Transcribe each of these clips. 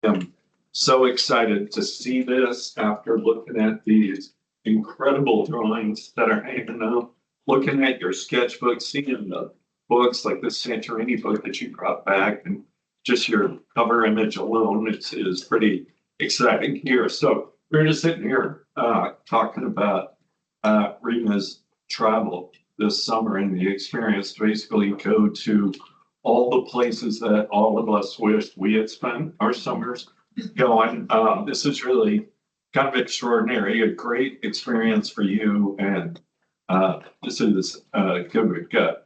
am so excited to see this after looking at these incredible drawings that are hanging up, looking at your sketchbook, seeing the books like the Santorini book that you brought back, and just your cover image alone is pretty exciting here. So we're just sitting here talking about Rima's travel this summer and the experience to basically go to all the places that all of us wished we had spent our summers going. This is really kind of extraordinary, a great experience for you. And this is good. We've got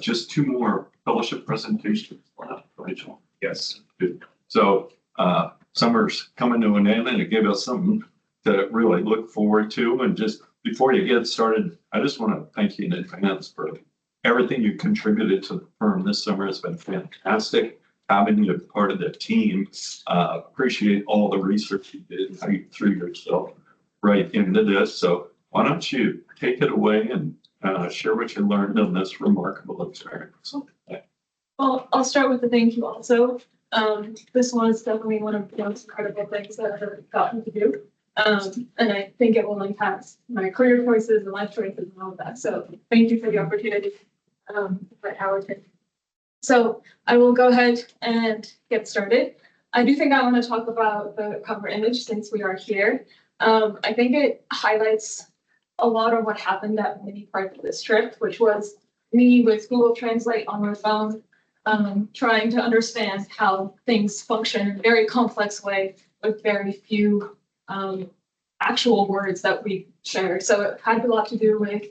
just two more fellowship presentations left, Rachel. Yes. Good. So summer's coming to an end, and it gave us something to really look forward to. And just before you get started, I just want to thank you in advance for everything you contributed to the firm this summer. Has been fantastic. Having you as part of the team, appreciate all the research you did, how you threw yourself right into this. So why don't you take it away and share what you learned on this remarkable experience? Well, I'll start with the thank you also. This was definitely one of the most incredible things that I've ever gotten to do. And I think it will impact my career choices and life choices and all of that. So thank you for the opportunity, at Howard. So I will go ahead and get started. I do think I want to talk about the cover image since we are here. I think it highlights a lot of what happened at many parts of this trip, which was me with Google Translate on my phone, trying to understand how things function in a very complex way with very few actual words that we share. So it had a lot to do with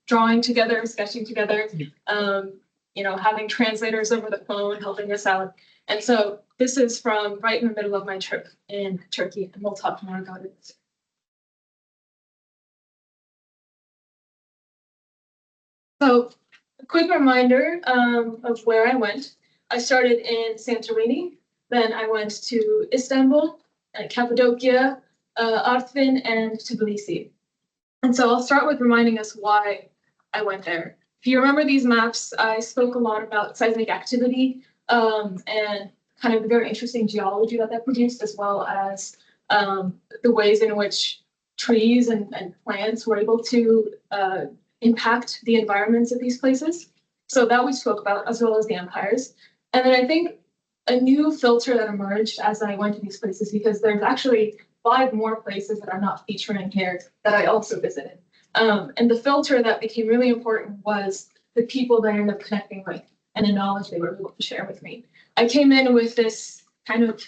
drawing together, sketching together, having translators over the phone helping us out. And so this is from right in the middle of my trip in Turkey, and we'll talk more about it. So a quick reminder of where I went. I started in Santorini, then I went to Istanbul, Cappadocia, Artvin, and Tbilisi. And so I'll start with reminding us why I went there. If you remember these maps, I spoke a lot about seismic activity and kind of the very interesting geology that produced, as well as the ways in which trees and plants were able to impact the environments of these places. So that we spoke about, as well as the empires. And then I think a new filter that emerged as I went to these places, because there's actually 5 more places that I'm not featuring here that I also visited. And the filter that became really important was the people that I ended up connecting with and the knowledge they were able to share with me. I came in with this kind of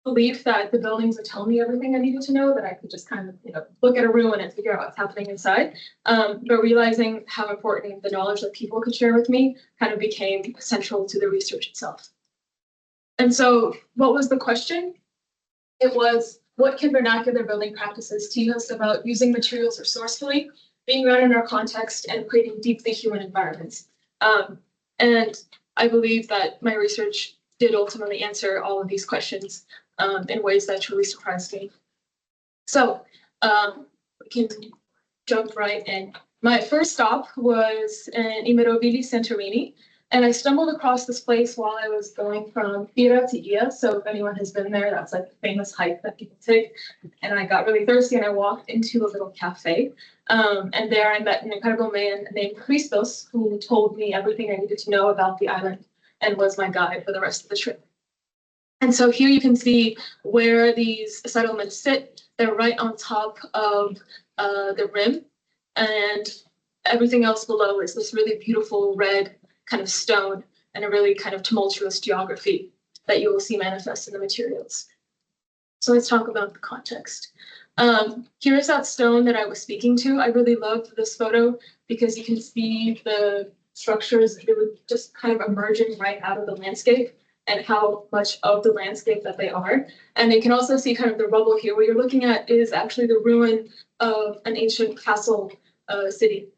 belief that the buildings would tell me everything I needed to know, that I could just kind of look at a ruin and figure out what's happening inside. But realizing how important the knowledge that people could share with me kind of became central to the research itself. And so what was the question? It was, what can vernacular building practices teach us about using materials resourcefully, being grounded in our context, and creating deeply human environments? And I believe that my research did ultimately answer all of these questions in ways that truly surprised me. So we can jump right in. My first stop was in Imirovili, Santorini. And I stumbled across this place while I was going from Pira to Ia. So if anyone has been there, that's like a famous hike that people take. And I got really thirsty and I walked into a little cafe. And there I met an incredible man named Christos, who told me everything I needed to know about the island and was my guide for the rest of the trip. And so here you can see where these settlements sit. They're right on top of the rim. And everything else below is this really beautiful red kind of stone and a really kind of tumultuous geography that you will see manifest in the materials. So let's talk about the context. Here's that stone that I was speaking to. I really loved this photo because you can see the structures really just kind of emerging right out of the landscape and how much of the landscape that they are. And you can also see kind of the rubble here. What you're looking at is actually the ruin of an ancient castle city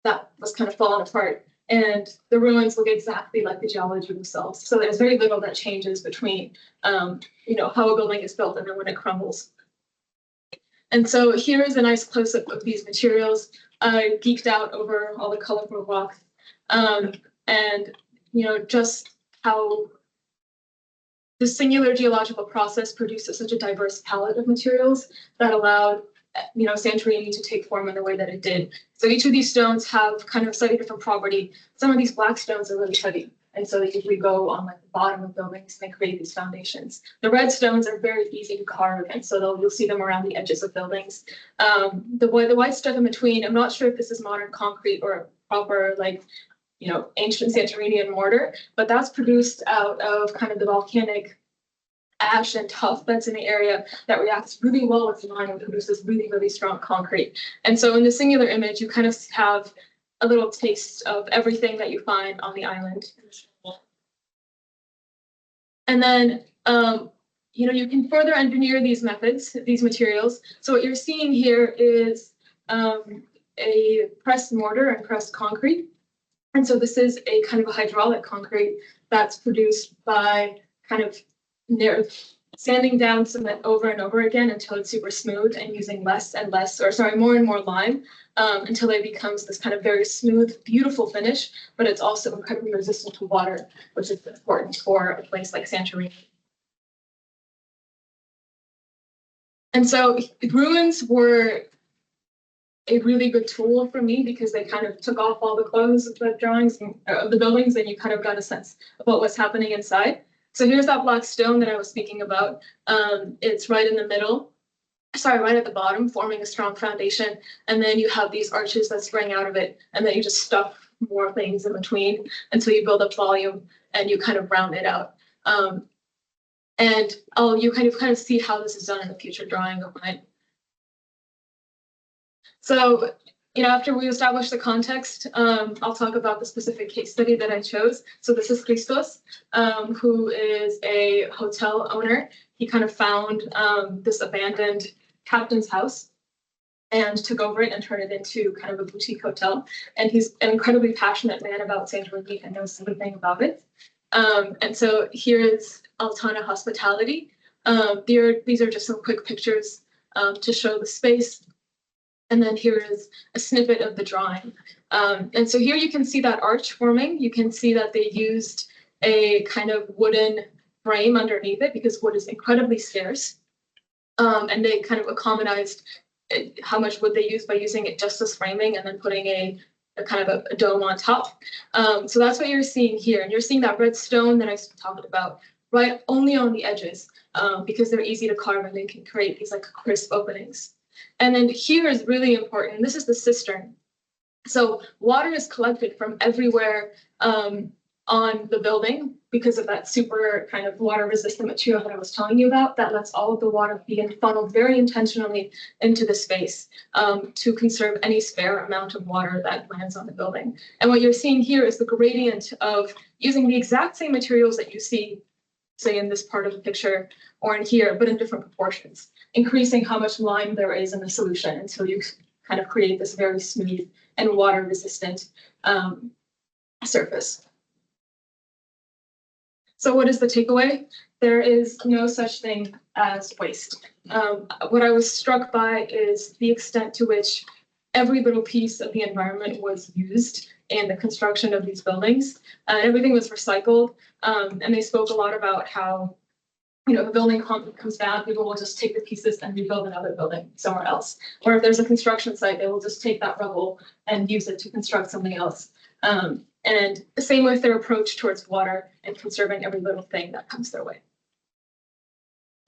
that was kind of fallen apart. And the ruins look exactly like the geology themselves. So there's very little that changes between, how a building is built and then when it crumbles. And so here is a nice close-up of these materials. I geeked out over all the colorful rocks and, just how the singular geological process produces such a diverse palette of materials that allowed, Santorini to take form in the way that it did. So each of these stones have kind of a slightly different property. Some of these black stones are really heavy, and so they usually go on like the bottom of buildings and they create these foundations. The red stones are very easy to carve, and so you'll see them around the edges of buildings. The white stuff in between, I'm not sure if this is modern concrete or proper ancient Santorinian mortar, but that's produced out of kind of the volcanic ash and tuff that's in the area that reacts really well with lime and produces really, really strong concrete. And so in the singular image, you kind of have a little taste of everything that you find on the island. And then, you can further engineer these methods, these materials. So what you're seeing here is a pressed mortar and pressed concrete. And so this is a kind of a hydraulic concrete that's produced by kind of sanding down cement over and over again until it's super smooth and using more and more lime until it becomes this kind of very smooth, beautiful finish, but it's also incredibly resistant to water, which is important for a place like Santorini. And so ruins were a really good tool for me because they kind of took off all the clothes of the drawings of the buildings, and you kind of got a sense of what was happening inside. So here's that black stone that I was speaking about. It's right in the middle, right at the bottom, forming a strong foundation. And then you have these arches that spring out of it, and then you just stuff more things in between until you build up volume and you kind of round it out. You kind of see how this is done in a future drawing of mine. So, after we establish the context, I'll talk about the specific case study that I chose. So this is Christos, who is a hotel owner. He kind of found this abandoned captain's house and took over it and turned it into kind of a boutique hotel. And he's an incredibly passionate man about Santorini and knows everything about it. And so here is Altana Hospitality. These are just some quick pictures to show the space. And then here is a snippet of the drawing. And so here you can see that arch forming. You can see that they used a kind of wooden frame underneath it because wood is incredibly scarce. And they kind of economized how much wood they used by using it just as framing and then putting a kind of a dome on top. So that's what you're seeing here. And you're seeing that red stone that I talked about, right, only on the edges because they're easy to carve and they can create these like crisp openings. And then here is really important. This is the cistern. So water is collected from everywhere on the building because of that super kind of water resistant material that I was telling you about that lets all of the water be funneled very intentionally into the space to conserve any spare amount of water that lands on the building. And what you're seeing here is the gradient of using the exact same materials that you see, say in this part of the picture or in here, but in different proportions, increasing how much lime there is in the solution until you kind of create this very smooth and water resistant surface. So what is the takeaway? There is no such thing as waste. What I was struck by is the extent to which every little piece of the environment was used in the construction of these buildings. Everything was recycled. And they spoke a lot about how, if a building comes down, people will just take the pieces and rebuild another building somewhere else. Or if there's a construction site, they will just take that rubble and use it to construct something else. And the same with their approach towards water and conserving every little thing that comes their way.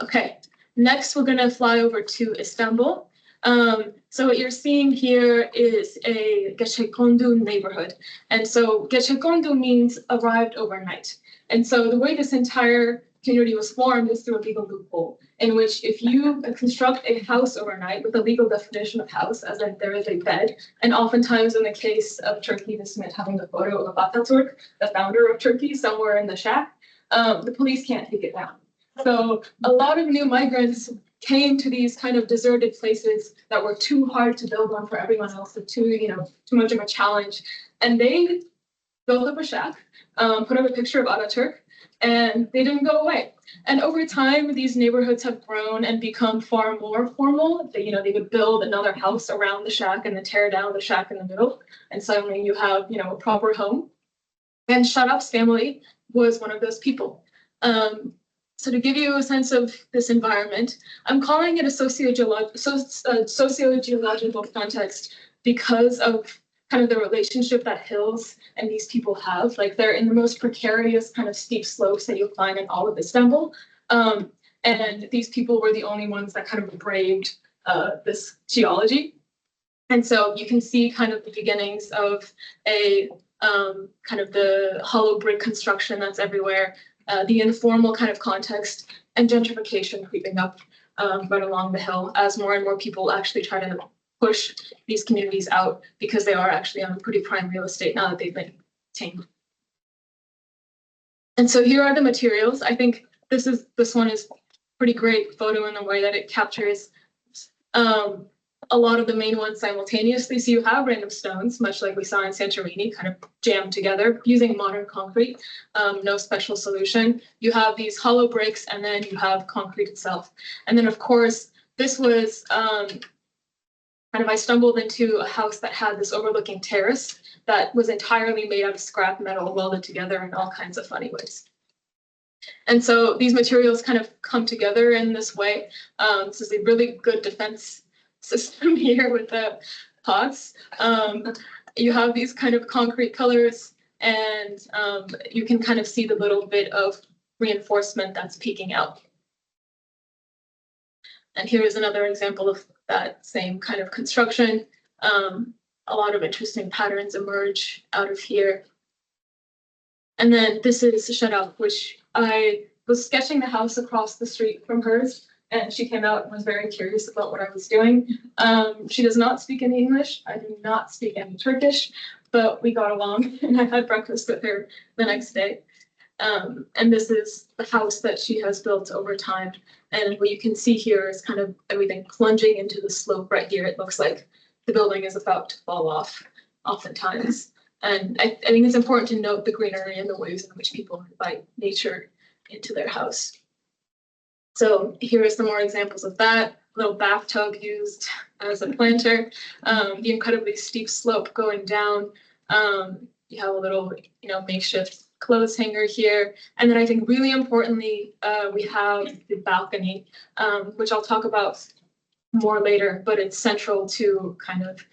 Okay, next we're going to fly over to Istanbul. So what you're seeing here is a Gecekondu neighborhood. And so Gecekondu means arrived overnight. And so the way this entire community was formed is through a legal loophole, in which if you construct a house overnight with a legal definition of house, as in there is a bed, and oftentimes in the case of Turkey, this meant having the photo of Ataturk, the founder of Turkey, somewhere in the shack, the police can't take it down. So a lot of new migrants came to these kind of deserted places that were too hard to build on for everyone else, too much of a challenge. And they built up a shack, put up a picture of Ataturk, and they didn't go away. And over time, these neighborhoods have grown and become far more formal. They would build another house around the shack and then tear down the shack in the middle. And suddenly you have, a proper home. And Sharaf's family was one of those people. So to give you a sense of this environment, I'm calling it a sociogeological context because of kind of the relationship that hills and these people have. Like they're in the most precarious kind of steep slopes that you'll find in all of Istanbul. And these people were the only ones that kind of braved this geology. And so you can see kind of the beginnings of a kind of the hollow brick construction that's everywhere, the informal kind of context, and gentrification creeping up right along the hill as more and more people actually try to push these communities out because they are actually on pretty prime real estate now that they've been tamed. And so here are the materials. I think this one is pretty great photo in the way that it captures a lot of the main ones simultaneously. So you have random stones, much like we saw in Santorini, kind of jammed together using modern concrete, no special solution. You have these hollow bricks, and then you have concrete itself. And then, of course, this was I stumbled into a house that had this overlooking terrace that was entirely made out of scrap metal welded together in all kinds of funny ways. And so these materials kind of come together in this way. This is a really good defense system here with the pots. You have these kind of concrete colors, and you can kind of see the little bit of reinforcement that's peeking out. And here is another example of that same kind of construction. A lot of interesting patterns emerge out of here. And then this is Sharaf, which I was sketching the house across the street from hers, and she came out and was very curious about what I was doing. She does not speak any English. I do not speak any Turkish, but we got along, and I had breakfast with her the next day. And this is the house that she has built over time. And what you can see here is kind of everything plunging into the slope right here. It looks like the building is about to fall off oftentimes. And I think it's important to note the greenery and the ways in which people invite nature into their house. So here are some more examples of that. A little bathtub used as a planter, the incredibly steep slope going down. You have a little, makeshift clothes hanger here. And then I think really importantly, we have the balcony, which I'll talk about more later, but it's central to kind of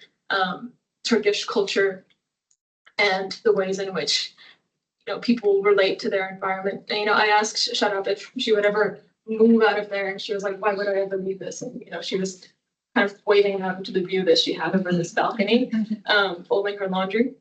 Turkish culture and the ways in which, people relate to their environment. And, I asked Sharaf if she would ever move out of there, and she was like, why would I ever leave this? And, she was kind of waving out into the view that she had over this balcony, folding her laundry.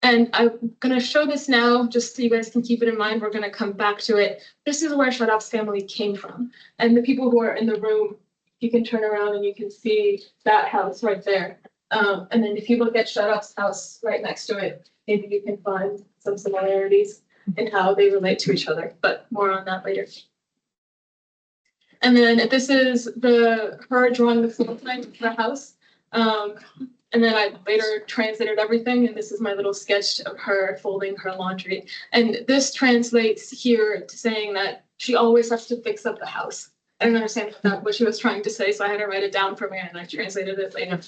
And I'm going to show this now, just so you guys can keep it in mind. We're going to come back to it. This is where Sharaf's family came from. And the people who are in the room, you can turn around and you can see that house right there. And then if you look at Sharaf's house right next to it, maybe you can find some similarities in how they relate to each other, but more on that later. And then this is her drawing the floor plan of the house. And then I later translated everything, and this is my little sketch of her folding her laundry. And this translates here to saying that she always has to fix up the house. I don't understand what she was trying to say, so I had to write it down for me, and I translated it later.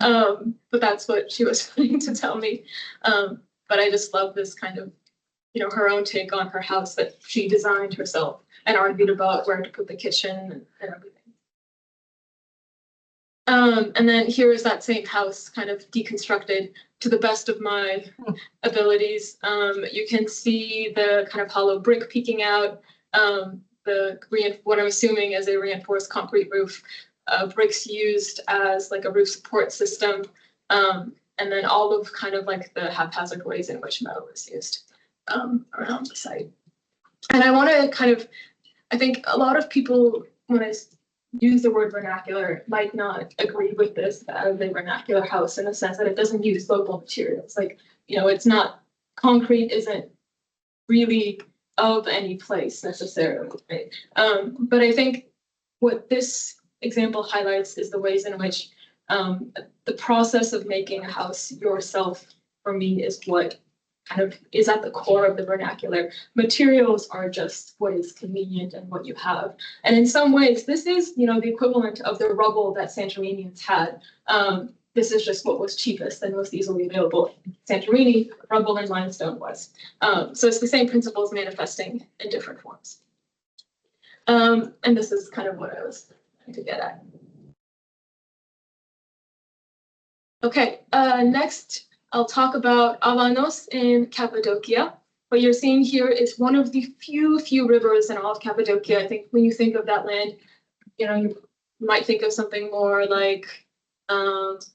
But that's what she was trying to tell me. But I just love this kind of, her own take on her house that she designed herself and argued about where to put the kitchen and everything. And then here is that same house kind of deconstructed to the best of my abilities. You can see the kind of hollow brick peeking out, what I'm assuming is a reinforced concrete roof, bricks used as like a roof support system, and then all of kind of like the haphazard ways in which metal is used around the site. And I want to I think a lot of people, when I use the word vernacular, might not agree with this as a vernacular house in the sense that it doesn't use local materials. Like, it's not, concrete isn't really of any place necessarily, right? But I think what this example highlights is the ways in which the process of making a house yourself, for me, is what kind of is at the core of the vernacular. Materials are just what is convenient and what you have. And in some ways, this is, the equivalent of the rubble that Santorinians had. this is just what was cheapest and most easily available. Santorini, rubble and limestone was. So it's the same principles manifesting in different forms. And this is kind of what I was trying to get at. Okay, next I'll talk about Avanos in Cappadocia. What you're seeing here is one of the few rivers in all of Cappadocia. I think when you think of that land, you might think of something more like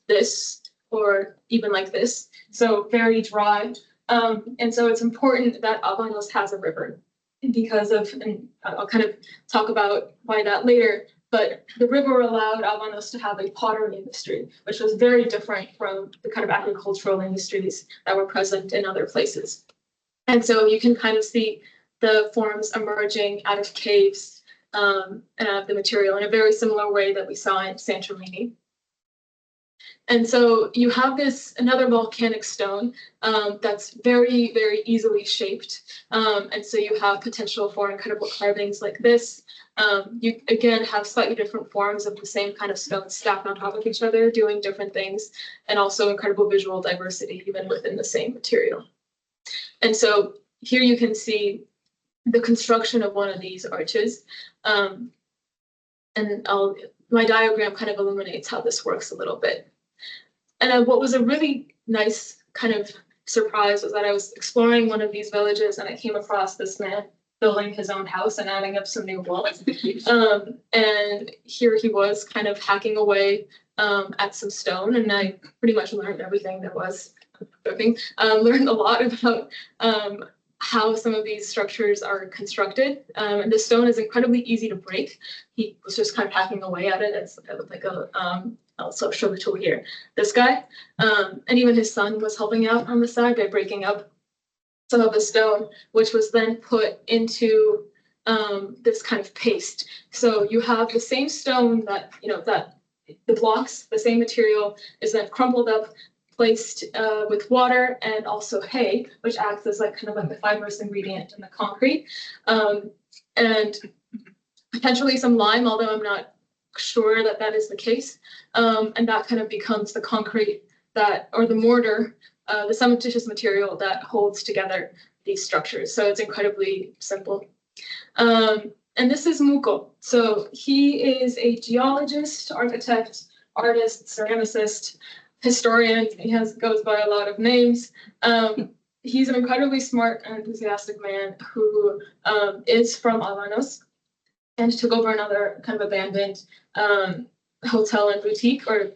this, or even like this. So very dry. And so it's important that Avanos has a river because of, and I'll kind of talk about why that later, but the river allowed Avanos to have a pottery industry, which was very different from the kind of agricultural industries that were present in other places. And so you can kind of see the forms emerging out of caves and out of the material in a very similar way that we saw in Santorini. And so you have another volcanic stone that's very, very easily shaped. And so you have potential for incredible carvings like this. You, again, have slightly different forms of the same kind of stone stacked on top of each other, doing different things, and also incredible visual diversity even within the same material. And so here you can see the construction of one of these arches. And my diagram kind of illuminates how this works a little bit. And what was a really nice kind of surprise was that I was exploring one of these villages and I came across this man building his own house and adding up some new walls. And here he was kind of hacking away at some stone, and I pretty much learned everything there was. Learned a lot about how some of these structures are constructed. And the stone is incredibly easy to break. He was just kind of hacking away at it. It's like I'll also show the tool here. This guy, and even his son was helping out on the side by breaking up some of the stone, which was then put into this kind of paste. So you have the same stone that, that the blocks, the same material is then crumpled up, placed with water and also hay, which acts as like kind of like the fibrous ingredient in the concrete, and potentially some lime, although I'm not sure that that is the case. And that kind of becomes the concrete that, or the mortar, the cementitious material that holds together these structures. So it's incredibly simple. And this is Muko. So he is a geologist, architect, artist, ceramicist, historian. He goes by a lot of names. He's an incredibly smart and enthusiastic man who is from Avanos and took over another kind of abandoned hotel and boutique, or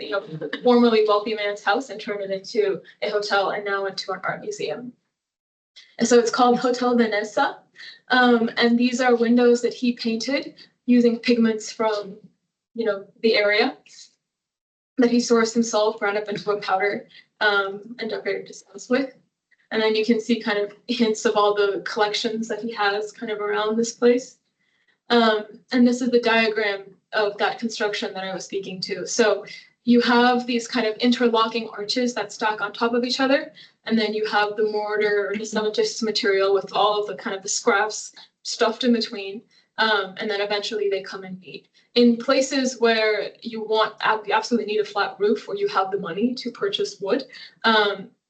formerly wealthy man's house, and turned it into a hotel and now into an art museum. And so it's called Hotel Veneza. And these are windows that he painted using pigments from, the area that he sourced himself, ground up into a powder, and decorated his house with. And then you can see kind of hints of all the collections that he has kind of around this place. And this is the diagram of that construction that I was speaking to. So you have these kind of interlocking arches that stack on top of each other, and then you have the mortar or the cementitious material with all of the kind of the scraps stuffed in between, and then eventually they come and meet. In places where you absolutely need a flat roof, or you have the money to purchase wood,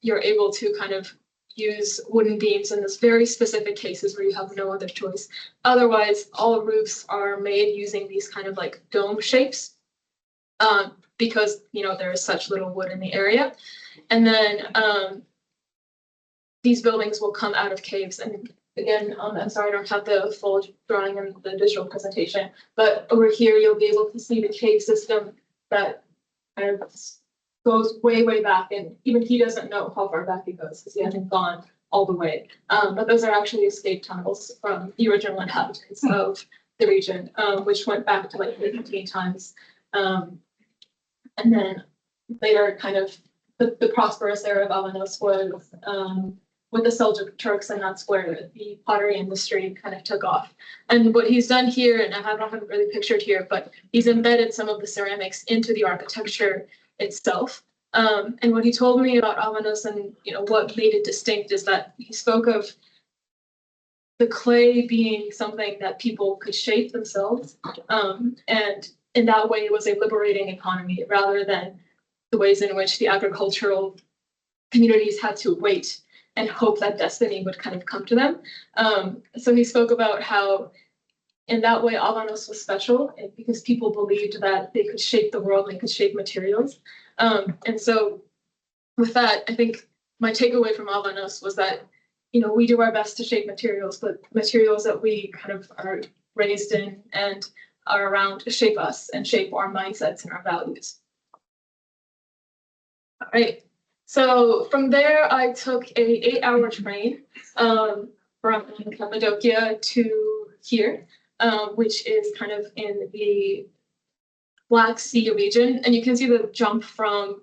you're able to kind of use wooden beams in this very specific cases where you have no other choice. Otherwise, all roofs are made using these kind of like dome shapes, because there is such little wood in the area. And then these buildings will come out of caves. And again, I'm sorry I don't have the full drawing in the digital presentation, but over here you'll be able to see the cave system that kind of goes way, way back, and even he doesn't know how far back it goes because he hasn't gone all the way. But those are actually escape tunnels from the original inhabitants of the region, which went back to like 15 times. And then later, kind of the prosperous era of Avanos was with the Seljuk Turks, and that's where the pottery industry kind of took off. And what he's done here, and I haven't really pictured here, but he's embedded some of the ceramics into the architecture itself. And what he told me about Avanos and what made it distinct is that he spoke of the clay being something that people could shape themselves, and in that way it was a liberating economy rather than the ways in which the agricultural communities had to wait and hope that destiny would kind of come to them. So he spoke about how in that way Avanos was special because people believed that they could shape the world, they could shape materials. And so with that, I think my takeaway from Avanos was that, we do our best to shape materials, but materials that we kind of are raised in and are around shape us and shape our mindsets and our values. All right. So from there, I took a 8-hour train from Cappadocia to here, which is kind of in the Black Sea region. And you can see the jump from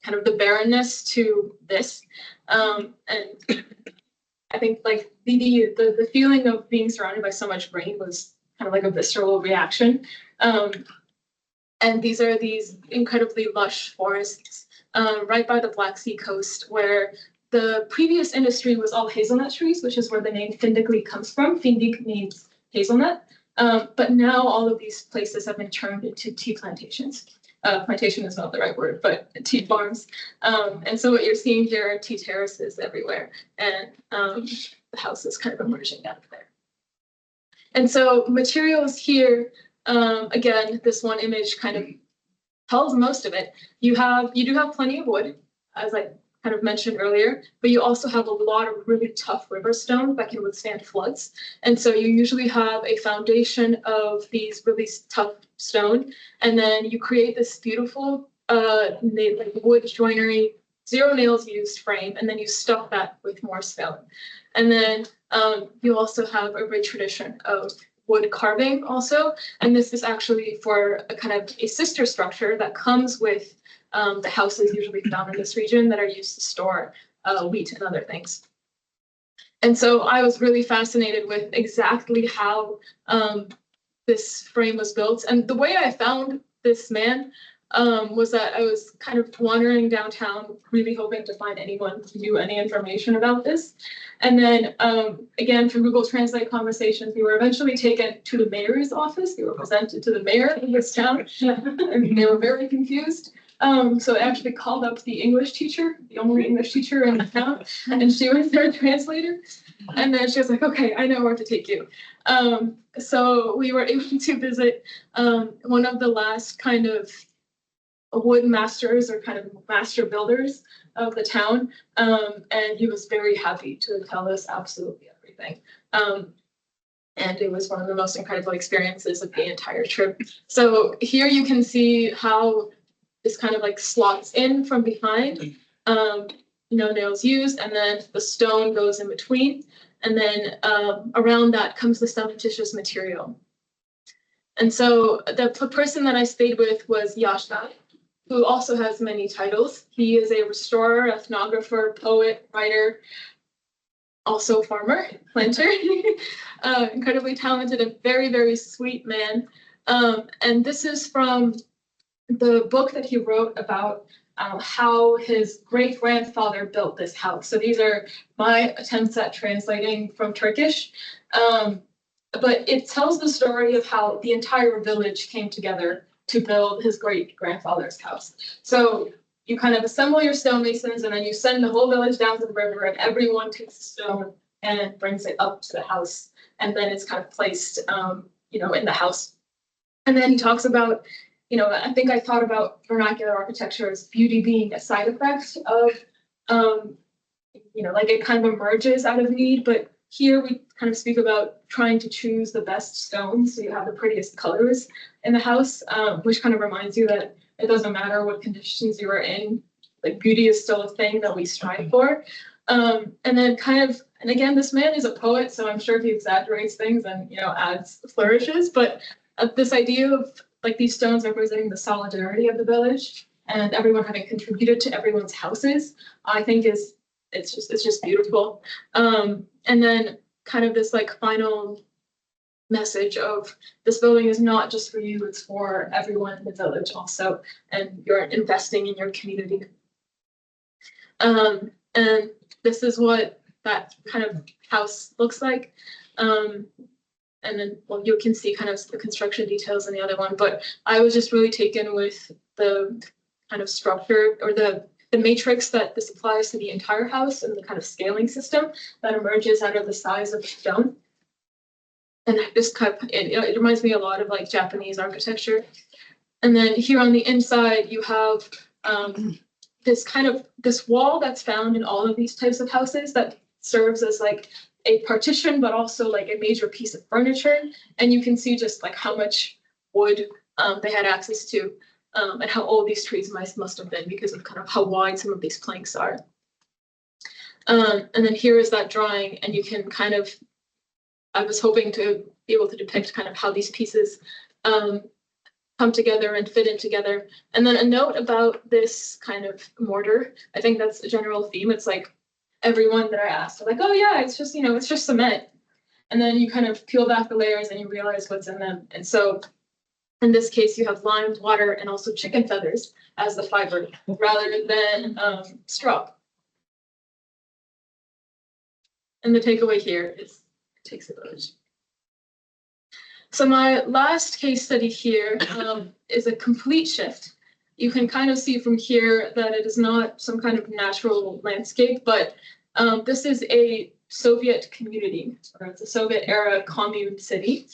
kind of the barrenness to this. And I think like the feeling of being surrounded by so much rain was kind of like a visceral reaction. And these are these incredibly lush forests right by the Black Sea coast, where the previous industry was all hazelnut trees, which is where the name Findicly comes from. Findic means hazelnut. But now all of these places have been turned into tea plantations. Plantation is not the right word, but tea farms. And so what you're seeing here are tea terraces everywhere, and the house is kind of emerging out of there. And so materials here, again, this one image kind of tells most of it. You do have plenty of wood, as I kind of mentioned earlier, but you also have a lot of really tough river stone that can withstand floods. And so you usually have a foundation of these really tough stone, and then you create this beautiful like wood joinery, 0 nails used frame, and then you stuff that with more stone. And then you also have a rich tradition of wood carving also, and this is actually for a kind of a sister structure that comes with the houses usually found in this region that are used to store wheat and other things. And so I was really fascinated with exactly how this frame was built. And the way I found this man was that I was kind of wandering downtown, really hoping to find anyone who knew any information about this. And then, again, through Google Translate conversations, we were eventually taken to the mayor's office. We were presented to the mayor of this town, and they were very confused. So I actually called up the English teacher, the only English teacher in the town, and she was their translator. And then she was like, okay, I know where to take you. So we were able to visit one of the last kind of wood masters or kind of master builders of the town. And he was very happy to tell us absolutely everything. And it was one of the most incredible experiences of the entire trip. So here you can see how this kind of like slots in from behind, no nails used, and then the stone goes in between. And then around that comes the cementitious material. And so the person that I stayed with was Yasha, who also has many titles. He is a restorer, ethnographer, poet, writer, also farmer, planter, incredibly talented and very, very sweet man. And this is from the book that he wrote about how his great-grandfather built this house. So these are my attempts at translating from Turkish. But it tells the story of how the entire village came together to build his great-grandfather's house. So you kind of assemble your stonemasons, and then you send the whole village down to the river, and everyone takes a stone and brings it up to the house. And then it's kind of placed, in the house. And then he talks about, I think I thought about vernacular architecture as beauty being a side effect of, like it kind of emerges out of need. But here we kind of speak about trying to choose the best stones so you have the prettiest colors in the house, which kind of reminds you that it doesn't matter what conditions you are in, like beauty is still a thing that we strive for. And then and again, this man is a poet, so I'm sure he exaggerates things and, adds flourishes, but this idea of like these stones representing the solidarity of the village and everyone having contributed to everyone's houses, I think it's just beautiful. And then kind of this like final message of this building is not just for you, it's for everyone in the village also, and you're investing in your community. And this is what that kind of house looks like. And then, you can see kind of the construction details in the other one, but I was just really taken with the kind of structure or the matrix that this applies to the entire house and the kind of scaling system that emerges out of the size of the stone. And this kind of, it reminds me a lot of like Japanese architecture. And then here on the inside, you have this wall that's found in all of these types of houses that serves as like a partition, but also like a major piece of furniture. And you can see just like how much wood they had access to, and how old these trees must have been because of kind of how wide some of these planks are. And then here is that drawing, and you can kind of, I was hoping to be able to depict kind of how these pieces come together and fit in together. And then a note about this kind of mortar. I think that's a general theme. It's like everyone that I asked, like, oh yeah, it's just, it's just cement. And then you kind of peel back the layers and you realize what's in them. And so in this case, you have lime, water, and also chicken feathers as the fiber rather than straw. And the takeaway here is it takes a village. So my last case study here is a complete shift. You can kind of see from here that it is not some kind of natural landscape, but this is a Soviet community, or it's a Soviet era commune city.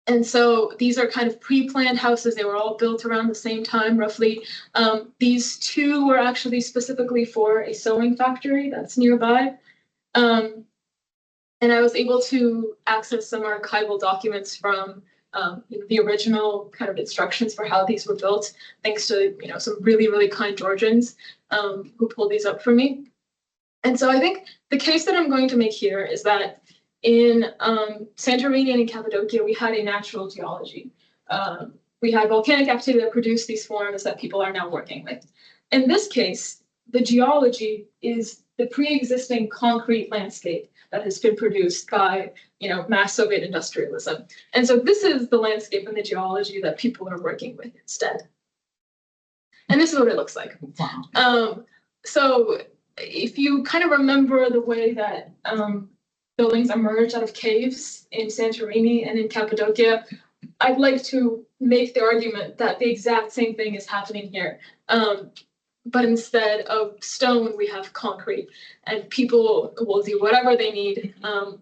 And so these are kind of pre-planned houses. They were all built around the same time, roughly. These two were actually specifically for a sewing factory that's nearby. And I was able to access some archival documents from the original kind of instructions for how these were built, thanks to some really, really kind Georgians who pulled these up for me. And so I think the case that I'm going to make here is that in Santorini and in Cappadocia, we had a natural geology. We had volcanic activity that produced these forms that people are now working with. In this case, the geology is the pre-existing concrete landscape that has been produced by, mass Soviet industrialism. And so this is the landscape and the geology that people are working with instead. And this is what it looks like. Wow. So if you kind of remember the way that buildings emerged out of caves in Santorini and in Cappadocia, I'd like to make the argument that the exact same thing is happening here. But instead of stone, we have concrete, and people will do whatever they need,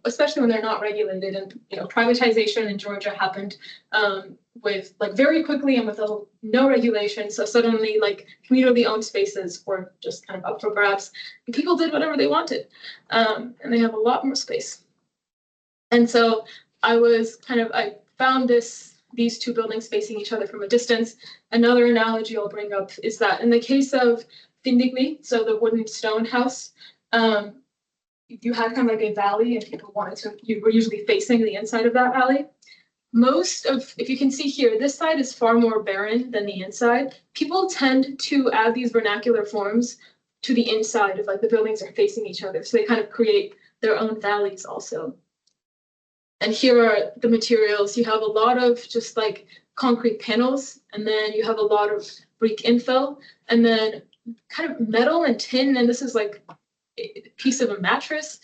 especially when they're not regulated. And privatization in Georgia happened with very quickly and with no regulation. So suddenly, communally owned spaces were just kind of up for grabs, and people did whatever they wanted, and they have a lot more space. And so I found these two buildings facing each other from a distance. Another analogy I'll bring up is that in the case of Findigli, so the wooden stone house, you had kind of like a valley, and people you were usually facing the inside of that valley. If you can see here, this side is far more barren than the inside. People tend to add these vernacular forms to the inside of the buildings are facing each other. So they kind of create their own valleys also. And here are the materials. You have a lot of just concrete panels, and then you have a lot of brick infill, and then kind of metal and tin, and this is a piece of a mattress.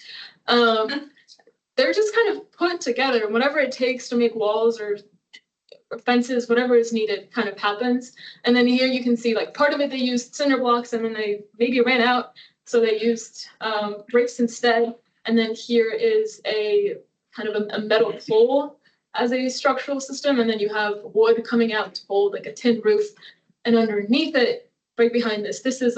They're just kind of put together, and whatever it takes to make walls or fences, whatever is needed kind of happens. And then here you can see part of it they used cinder blocks, and then they maybe ran out, so they used bricks instead. And then here is a kind of a metal pole as a structural system, and then you have wood coming out to hold a tin roof. And underneath it, right behind this is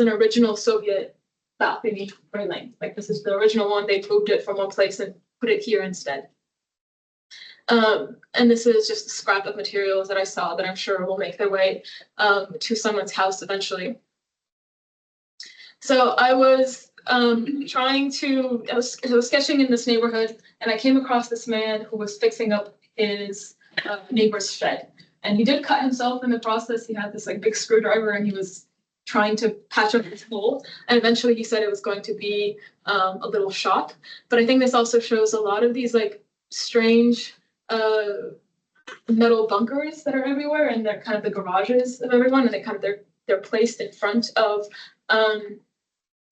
an original Soviet balcony railing. This is the original one. They moved it from one place and put it here instead. And this is just a scrap of materials that I saw that I'm sure will make their way to someone's house eventually. So I was I was sketching in this neighborhood, and I came across this man who was fixing up his neighbor's shed. And he did cut himself in the process. He had this big screwdriver, and he was trying to patch up his hole. And eventually he said it was going to be a little shop. But I think this also shows a lot of these strange metal bunkers that are everywhere, and they're kind of the garages of everyone, and they're placed in front of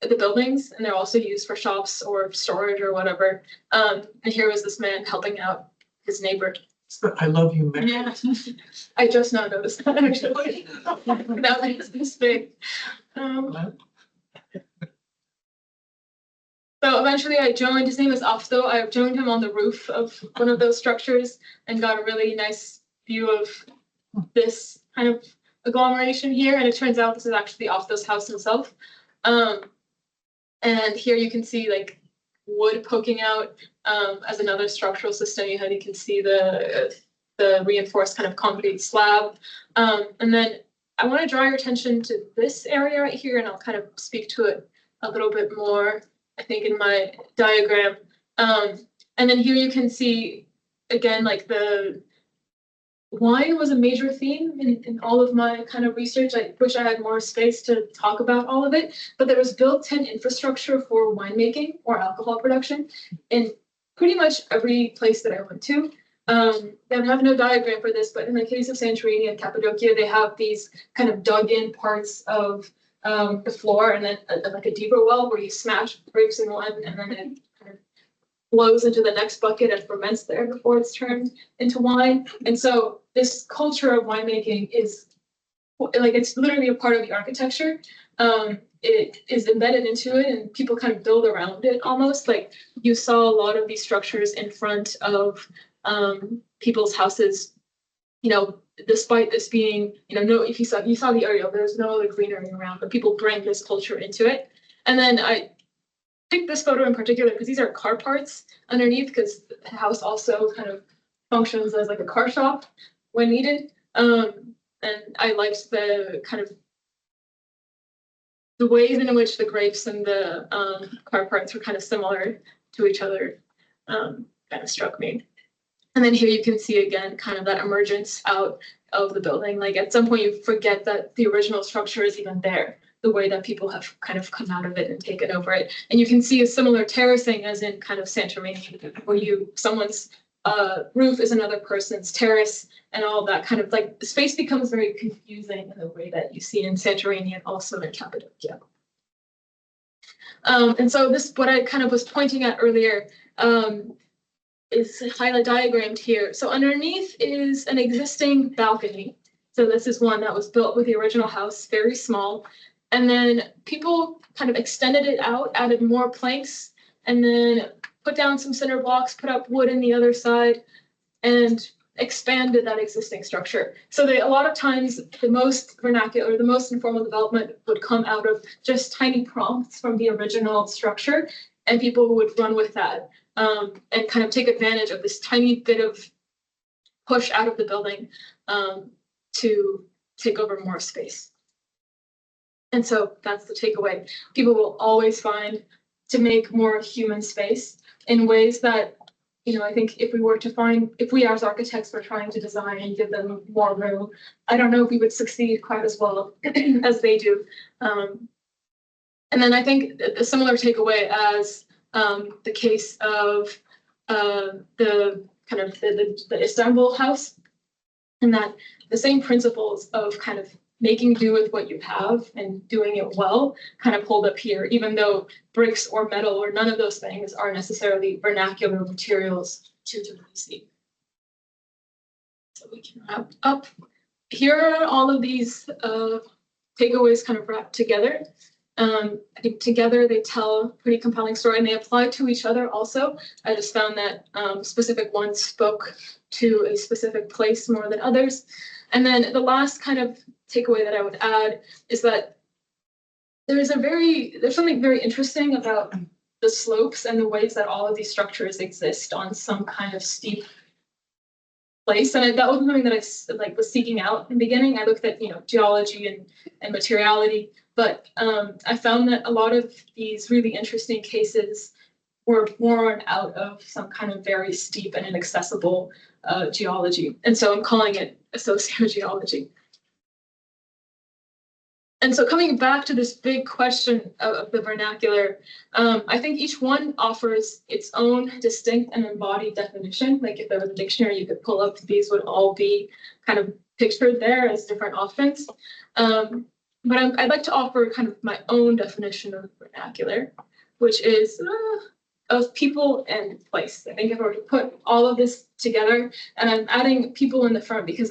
the buildings, and they're also used for shops or storage or whatever. And here was this man helping out his neighbor. I love you, Mary. Yeah, I just now noticed that actually. That makes this big. So eventually I joined, his name is Afto, I joined him on the roof of one of those structures and got a really nice view of this kind of agglomeration here, and it turns out this is actually Afto's house himself. And here you can see like wood poking out as another structural system. You can see the reinforced kind of concrete slab. And then I want to draw your attention to this area right here, and I'll kind of speak to it a little bit more, I think, in my diagram. And then here you can see, again, like the wine was a major theme in all of my kind of research. I wish I had more space to talk about all of it, but there was built-in infrastructure for winemaking or alcohol production in pretty much every place that I went to. I have no diagram for this, but in the case of Santorini and Cappadocia, they have these kind of dug-in parts of the floor, and then like a deeper well where you smash grapes in one, and then it kind of flows into the next bucket and ferments there before it's turned into wine. And so this culture of winemaking is like, it's literally a part of the architecture. It is embedded into it, and people kind of build around it almost. Like you saw a lot of these structures in front of people's houses, despite this being, no, if you saw the area, there's no other greenery around, but people bring this culture into it. And then I picked this photo in particular because these are car parts underneath, because the house also kind of functions as like a car shop when needed. And I liked the kind of the ways in which the grapes and the car parts were kind of similar to each other, kind of struck me. And then here you can see again kind of that emergence out of the building. Like at some point you forget that the original structure is even there, the way that people have kind of come out of it and taken over it. And you can see a similar terracing as in kind of Santorini, where someone's roof is another person's terrace, and all that kind of like the space becomes very confusing in the way that you see in Santorini and also in Cappadocia. And so this, what I kind of was pointing at earlier, is highlight diagrammed here. So underneath is an existing balcony. So this is one that was built with the original house, very small. And then people kind of extended it out, added more planks, and then put down some cinder blocks, put up wood in the other side, and expanded that existing structure. So a lot of times the most vernacular, the most informal development would come out of just tiny prompts from the original structure, and people would run with that. And kind of take advantage of this tiny bit of push out of the building to take over more space. And so that's the takeaway. People will always find to make more human space in ways that, I think if we as architects were trying to design and give them more room, I don't know if we would succeed quite as well as they do. And then I think a similar takeaway as the case of the kind of the Istanbul house, and that the same principles of kind of making do with what you have and doing it well kind of hold up here, even though bricks or metal or none of those things are necessarily vernacular materials to see. So we can wrap up. Here are all of these takeaways kind of wrapped together. I think together they tell a pretty compelling story, and they apply to each other also. I just found that specific ones spoke to a specific place more than others. And then the last kind of takeaway that I would add is that there's something very interesting about the slopes and the ways that all of these structures exist on some kind of steep place. And that was something that I was seeking out in the beginning. I looked at geology and materiality, but I found that a lot of these really interesting cases were born out of some kind of very steep and inaccessible geology. And so I'm calling it sociogeology. And so coming back to this big question of the vernacular, I think each one offers its own distinct and embodied definition. Like if there was a dictionary you could pull up, these would all be kind of pictured there as different options. But I'd like to offer kind of my own definition of vernacular, which is of people and place. I think if I were to put all of this together, and I'm adding people in the front because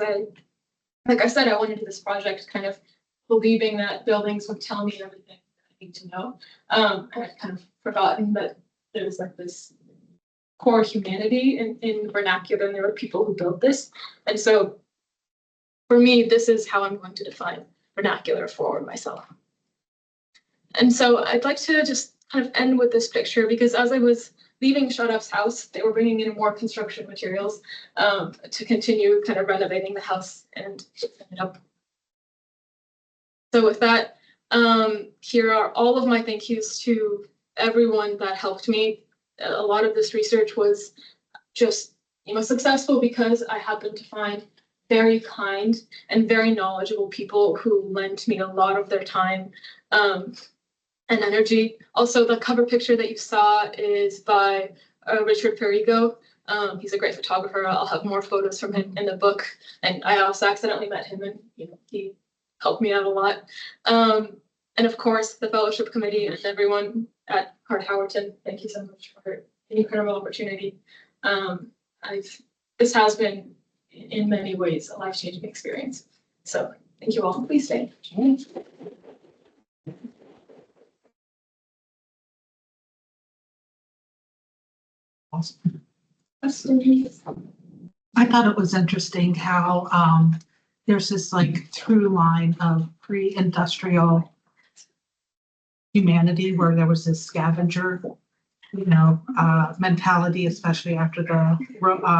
like I said, I went into this project kind of believing that buildings would tell me everything I need to know. And I've kind of forgotten that there's like this core humanity in vernacular, and there were people who built this. And so for me, this is how I'm going to define vernacular for myself. And so I'd like to just kind of end with this picture, because as I was leaving Shut Up's house, they were bringing in more construction materials to continue kind of renovating the house and fixing it up. So with that, here are all of my thank yous to everyone that helped me. A lot of this research was just, successful because I happened to find very kind and very knowledgeable people who lent me a lot of their time and energy. Also, the cover picture that you saw is by Richard Perigo. He's a great photographer. I'll have more photos from him in the book. And I also accidentally met him, and he helped me out a lot. And of course, the fellowship committee and everyone at Hart-Howerton, thank you so much for an incredible opportunity. This has been, in many ways, a life-changing experience. So thank you all. Please stay. Awesome. I thought it was interesting how there's this like through line of pre-industrial humanity where there was this scavenger, mentality, especially after the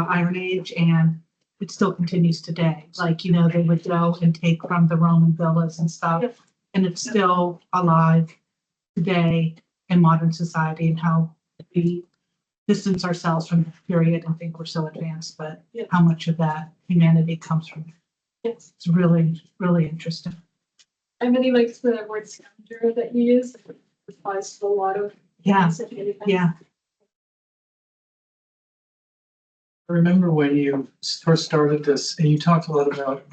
Iron Age, and it still continues today. Like, they would go and take from the Roman villas and stuff, and it's still alive today in modern society, and how we distance ourselves from the period and think we're so advanced, but how much of that humanity comes from it. Yes. It's really, really interesting. I really liked the word scavenger that you used. It applies to a lot of Yeah. Yeah. I remember when you first started this, and you talked a lot about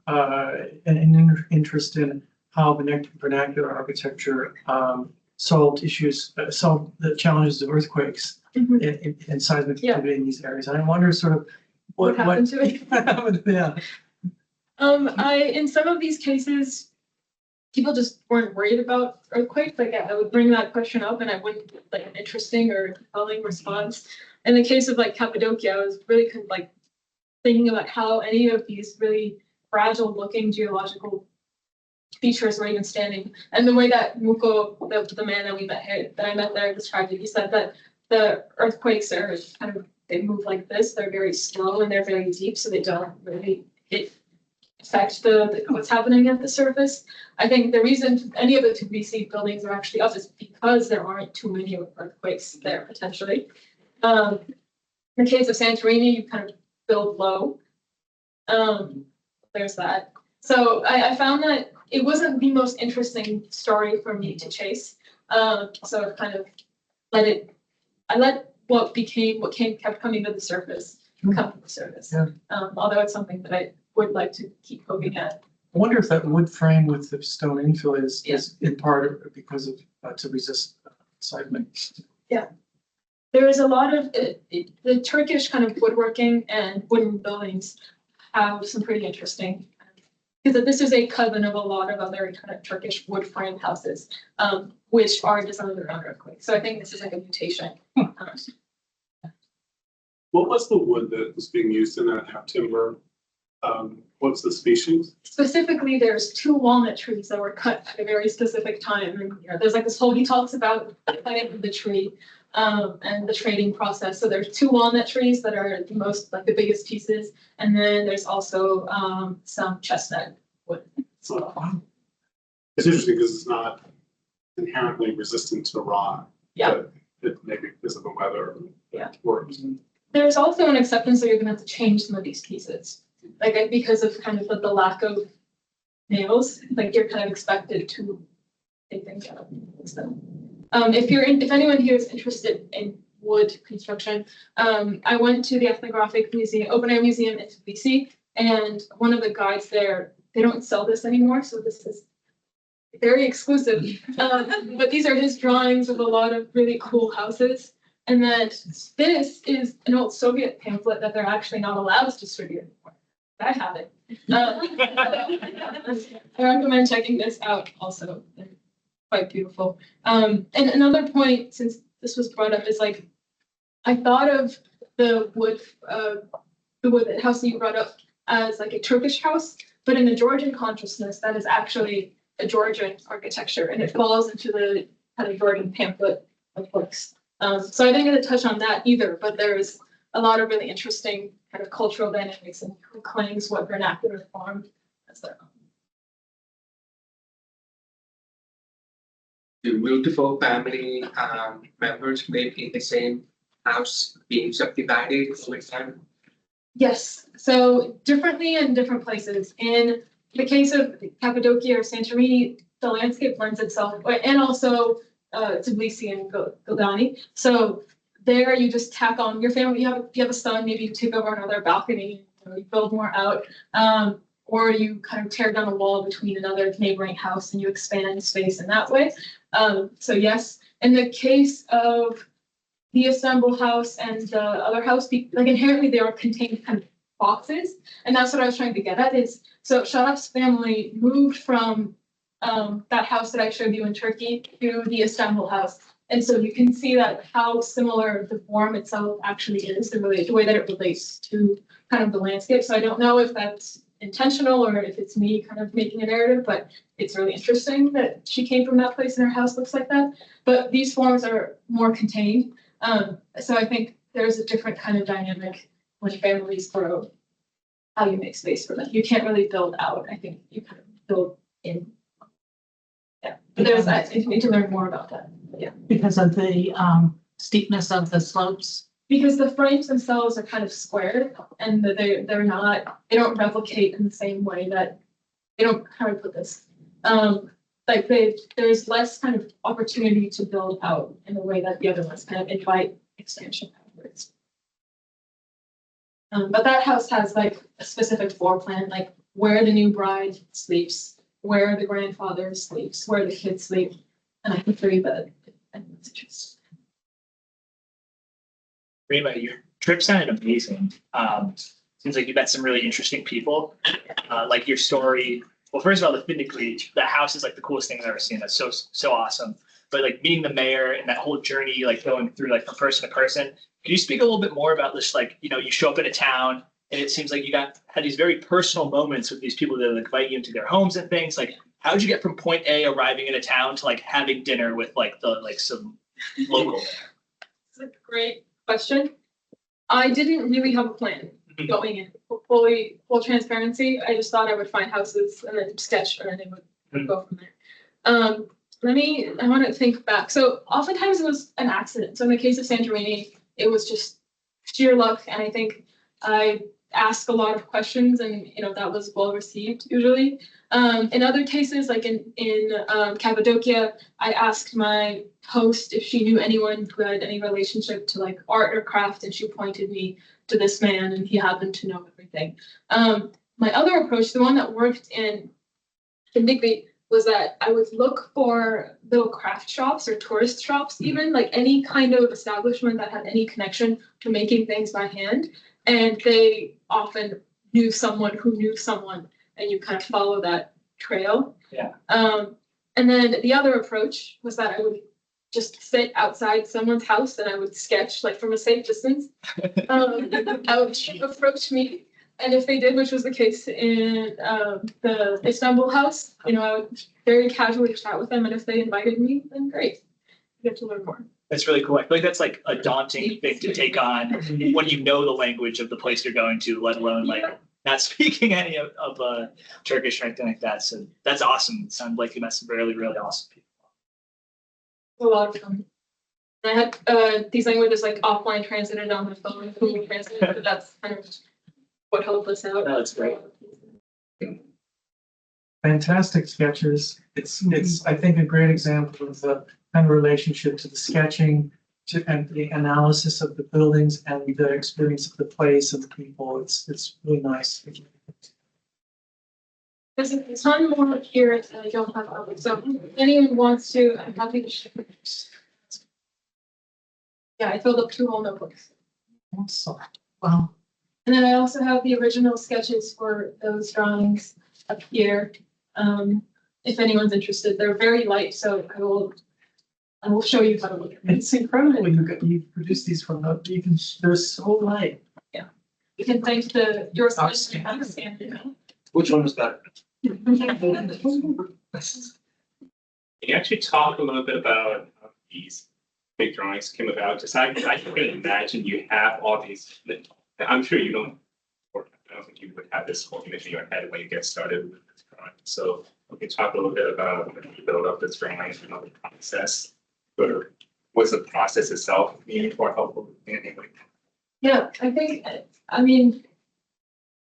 an interest in how vernacular architecture solved the challenges of earthquakes and seismic activity in these areas. And I wonder sort of what happened to it. Yeah. In some of these cases, people just weren't worried about earthquakes. Like I would bring that question up and I wouldn't get like an interesting or compelling response. In the case of like Cappadocia, I was really kind of like thinking about how any of these really fragile looking geological features were even standing. And the way that Muko, the man that I met there, described it, he said that the earthquakes are kind of, they move like this. They're very slow and they're very deep, so they don't really affect what's happening at the surface. I think the reason any of the 2BC buildings are actually up is because there aren't too many earthquakes there potentially. In the case of Santorini, you kind of build low. There's that. So I found that it wasn't the most interesting story for me to chase. So I kind of let what kept coming to the surface come to the surface. Yeah. Although it's something that I would like to keep poking at. I wonder if that wood frame with the stone infill is in part because of to resist seismic. Yeah. There is a lot of the Turkish kind of woodworking and wooden buildings have some pretty interesting, because this is a cousin of a lot of other kind of Turkish wood frame houses, which are designed around earthquakes. So I think this is like a mutation. What was the wood that was being used in that half timber? What's the species? Specifically, there's 2 walnut trees that were cut at a very specific time. And there's like this whole, he talks about cutting the tree and the trading process. So there's 2 walnut trees that are the biggest pieces. And then there's also some chestnut wood. So, it's interesting because it's not inherently resistant to rot. Yeah. It maybe because of the weather. Yeah. Works. There's also an acceptance that you're going to have to change some of these pieces. Like because of kind of the lack of nails, like you're kind of expected to take things out. So, if anyone here is interested in wood construction, I went to the Ethnographic Museum, Open Air Museum in BC, and one of the guides there, they don't sell this anymore, so this is very exclusive. But these are his drawings of a lot of really cool houses, And then this is an old Soviet pamphlet that they're actually not allowed to distribute anymore. I have it. I recommend checking this out also. They're quite beautiful. And another point, since this was brought up, is like, I thought of the wood house that you brought up as like a Turkish house, but in the Georgian consciousness, that is actually a Georgian architecture, and it falls into the kind of Georgian pamphlet of books. So I didn't get to touch on that either, but there's a lot of really interesting kind of cultural dynamics and who claims what vernacular form as their own. Do multiple family members live in the same house being subdivided over time? Yes, so differently in different places. In the case of Cappadocia or Santorini, the landscape lends itself, and also Tbilisi and Gildani. So there you just tack on your family. You have a son, maybe you take over another balcony, you build more out, or you kind of tear down a wall between another neighboring house and you expand space in that way. So yes, in the case of the Istanbul house and the other house, like inherently they are contained kind of boxes, and that's what I was trying to get at. Is so Sharaf's family moved from that house that I showed you in Turkey to the Istanbul house, and so you can see that how similar the form itself actually is, the way that it relates to kind of the landscape. So I don't know if that's intentional or if it's me kind of making a narrative, but it's really interesting that she came from that place and her house looks like that. But these forms are more contained. So I think there's a different kind of dynamic when families grow, how you make space for them. You can't really build out. I think you kind of build in. Yeah, but I need to learn more about that. Yeah, Because of the steepness of the slopes. because the frames themselves are kind of squared and they don't replicate in the same way that they don't, how do I put this? Like there's less kind of opportunity to build out in the way that the other ones kind of invite expansion outwards. But that house has like a specific floor plan, like where the new bride sleeps, where the grandfather sleeps, where the kids sleep, and I can show you that. Rima, your trip sounded amazing. Seems like you met some really interesting people. Like your story. Well, first of all, the Findically, that house is like the coolest thing I've ever seen. That's so awesome. But like meeting the mayor and that whole journey, like going through like from person to person. Can you speak a little bit more about this? Like, you show up in a town and it seems like you had these very personal moments with these people that like invite you into their homes and things. Like, how did you get from point A, arriving in a town, to like having dinner with like some local? It's a great question. I didn't really have a plan going in. Full transparency. I just thought I would find houses and then sketch, and then it would go from there. I want to think back. So oftentimes it was an accident. So in the case of Santorini, it was just sheer luck, and I think I asked a lot of questions, and that was well received usually. In other cases, like in Cappadocia, I asked my host if she knew anyone who had any relationship to like art or craft, and she pointed me to this man, and he happened to know everything. My other approach, the one that worked in Nigby, was that I would look for little craft shops or tourist shops, even like any kind of establishment that had any connection to making things by hand. And they often knew someone who knew someone, and you kind of follow that trail. Yeah. And then the other approach was that I would just sit outside someone's house and I would sketch like from a safe distance. I would approach me, and if they did, which was the case in the Istanbul house, I would very casually chat with them, and if they invited me, then great, you get to learn more. That's really cool. I feel like that's like a daunting thing to take on when you know the language of the place you're going to, let alone like not speaking any of Turkish or anything like that. So that's awesome. It sounds like you met some really, really awesome people. A lot of fun. I had these languages like offline translated on my phone, Google Translate, but that's kind of what helped us out. No, that's great. Fantastic sketches. It's I think a great example of the kind of relationship to the sketching and the analysis of the buildings and the experience of the place and the people. It's really nice. There's a ton more here that I don't have up. So if anyone wants to, I'm happy to share. Yeah, I filled up 2 whole notebooks. So, well, And then I also have the original sketches for those drawings up here. If anyone's interested, they're very light, so I will show you how to look at them. It's incredible you produced these from, they're so light. You can thank your Our scan. Which one was better? Can you actually talk a little bit about how these big drawings came about? Just I can imagine you have all these, I'm sure you don't, or I don't think you would have this whole image in your head when you get started with this drawing. So we can talk a little bit about when you build up this drawing, you know, the process, or was the process itself meaningful or helpful in any way? Yeah, I think, I mean,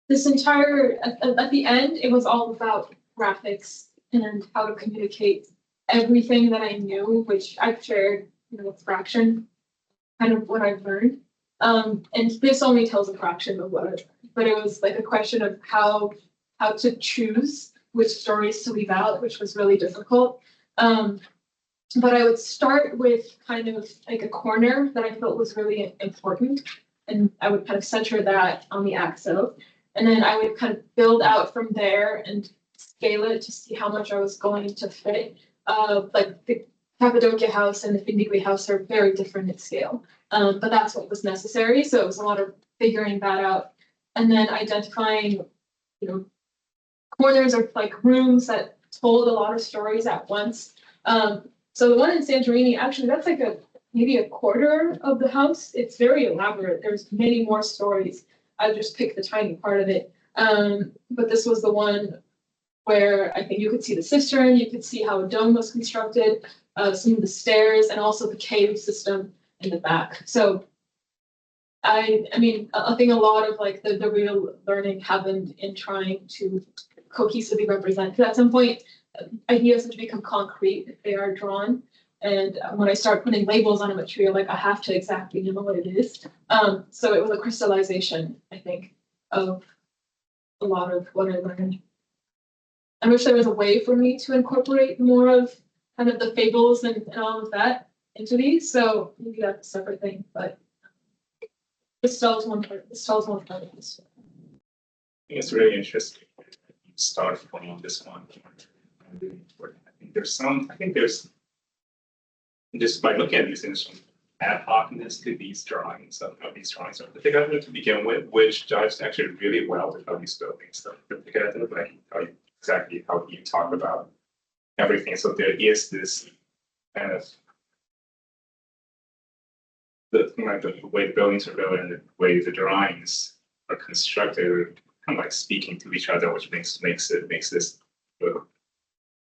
this entire, at the end, it was all about graphics and how to communicate everything that I knew, which I've shared, a fraction, kind of what I've learned. And this only tells a fraction of what I've learned, but it was like a question of how to choose which stories to leave out, which was really difficult. But I would start with kind of like a corner that I felt was really important. And I would kind of center that on the axle. And then I would kind of build out from there and scale it to see how much I was going to fit. Like the Cappadocia house and the Findlay house are very different in scale. But that's what was necessary. So it was a lot of figuring that out. And then identifying, corners or like rooms that told a lot of stories at once. So the one in Santorini, actually, that's like maybe a quarter of the house. It's very elaborate. There's many more stories. I just picked the tiny part of it. But this was the one where I think you could see the cistern, you could see how a dome was constructed, some of the stairs, and also the cave system in the back. So I mean, I think a lot of like the real learning happened in trying to cohesively represent. Because at some point, ideas have to become concrete if they are drawn. And when I start putting labels on a material, like I have to exactly know what it is. So it was a crystallization, I think, of a lot of what I learned. I wish there was a way for me to incorporate more of kind of the fables and all of that into these. So maybe that's a separate thing, but this tells one part. This tells one part of this. I think it's really interesting. You start from this one. I think there's just by looking at these things from ad hocness to these drawings of how these drawings are put together to begin with, which jives actually really well with how these buildings are put together. But I can tell you exactly how you talk about everything. So there is this kind of the way the buildings are built and the way the drawings are constructed, kind of like speaking to each other, which makes this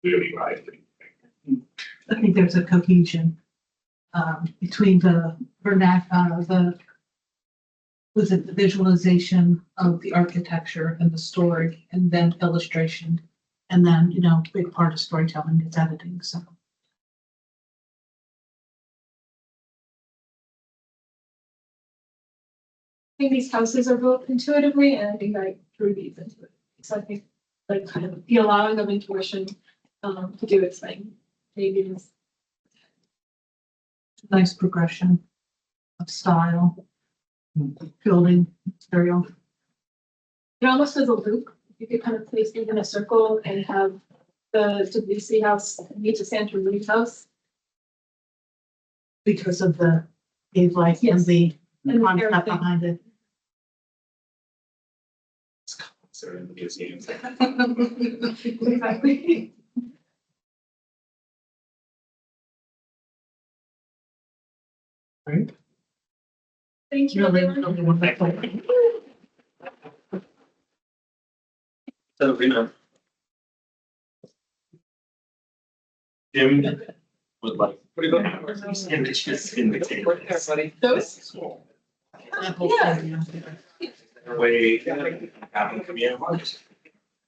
really lively. I think there's a cohesion between the visualization of the architecture and the story, and then illustration, and then big part of storytelling is editing. So I think these houses are built intuitively, and I think I drew these into it. So I think like kind of the allowing of intuition to do its thing. Maybe is nice progression of style, building material. it almost is a loop. You could kind of place these in a circle and have the Tbilisi house meet the Santorini house. Because of the cave life and Yes. the And concept everything. behind it. So in the museums. Exactly. Right? Thank you, Really, everyone. really wonderful. So, Rima. Jim would like. What do you got? Images in the table. Those? Yeah. Way have them come in.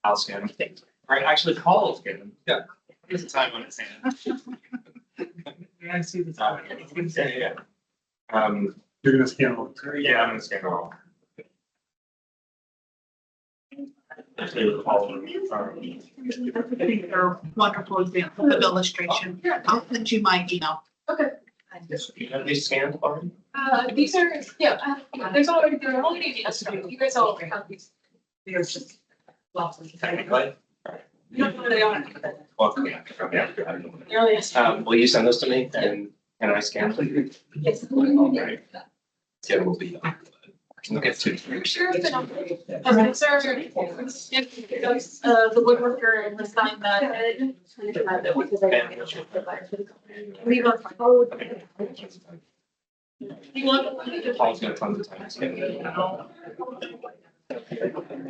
I'll scan them. Or actually call them. Yeah. Here's the time on his hand. I see this. Yeah. You're gonna scan all. Yeah, I'm gonna scan them all. Actually, all of them are. I think they're wonderful examples of illustration. I'll send you my email. Okay. You have these scanned already? These are, yeah, there's already, they're already yesterday. You guys all have these. They're just lots of. Right. You don't know where they are. Well, yeah, I don't know. They're only yesterday. Will you send those to me and can I scan them? Yes. Okay. Yeah, we'll be. I can look at two. Sure, but these are, the woodworker and the sign that. Leave on. You want? Paul's gonna come to time.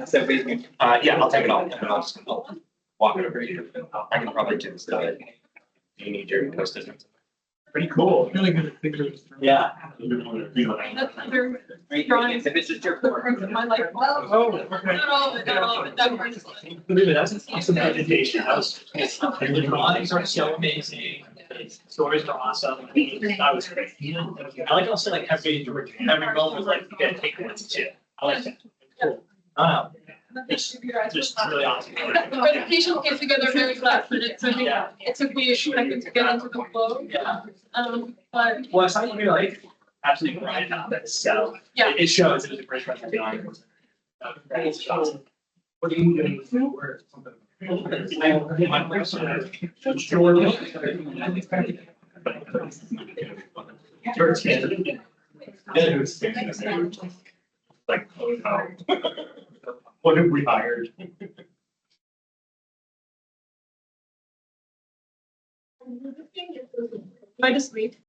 So basically, Yeah, I'll take it all. And I'll walk it over here. I can probably do this. Do you need your post-it? Pretty cool. Really good at figuring. Yeah. That's other right, drawings. if it's just your Footprints of my life. Oh, okay. Not all of it, not all of it, that part is like. Believe it, that's an awesome presentation. That was, the drawings are so amazing. The stories are awesome. That was great. I like also like every moment was like, you gotta take one too. I like that. Cool. It's just really awesome. The presentation came together very last minute, so Yeah. it took me a second to get into the flow. Yeah. But Well, I saw you like absolutely grind on this, so Yeah. it shows it was a great presentation. It's awesome. What are you doing for work? Like, what have we hired? I just leave.